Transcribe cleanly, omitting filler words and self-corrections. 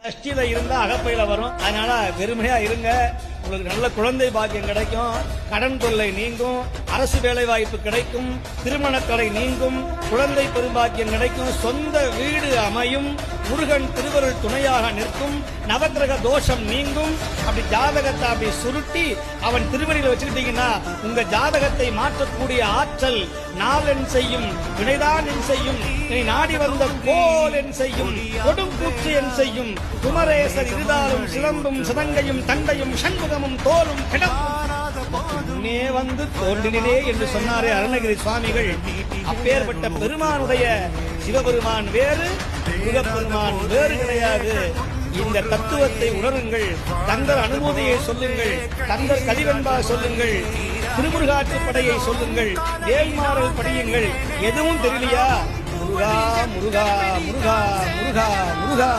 கஷ்டில இருந்தா அகப்பையில வரும். அதனால வெறுமையா இருங்க, உங்களுக்கு நல்ல குழந்தை பாக்கியம் கிடைக்கும், கடன் தொல்லை நீங்கும், அரசு வேலை வாய்ப்பு கிடைக்கும், திருமண தடை நீங்கும், குழந்தை பெரும்பாக்கியம் கிடைக்கும், சொந்த வீடு அமையும், முருகன் திருவருள் துணையாக நிற்கும், நவக்கிரக தோஷம் நீங்கும். அப்படி ஜாதகத்தை அப்படி சுருட்டி அவன் திருவடியில் வச்சுக்கிட்டீங்கன்னா உங்க ஜாதகத்தை மாற்றக்கூடிய ஆற்றல் நாளென் செய்யும், வினைதான் என் செய்யும், நீ நாடி வந்த கோல் என் செய்யும், கொடும் கூற்று என் செய்யும், குமரேசர் இருதாலும் சிலம்பும் சிதங்கையும் தண்டையும் சண்முகமும் தோலும் கிடப்பும் வந்து தோன்றினே என்று சொன்னாரே அருணகிரி சுவாமிகள். அப்பேற்பட்ட பெருமானுடைய சிவபெருமான் வேறு, முருகப்பெருமான் வேறு கிடையாது. இந்த தத்துவத்தை உணருங்கள், தங்கள் அனுமதியை சொல்லுங்கள், தங்கள் கதிவென்பா சொல்லுங்கள், திருமுருகாற்றுப்படையை சொல்லுங்கள், வேல்மாறல் படியுங்கள். எதுவும் தெரியலையா? முருகா முருகா முருகா முருகா முருகா.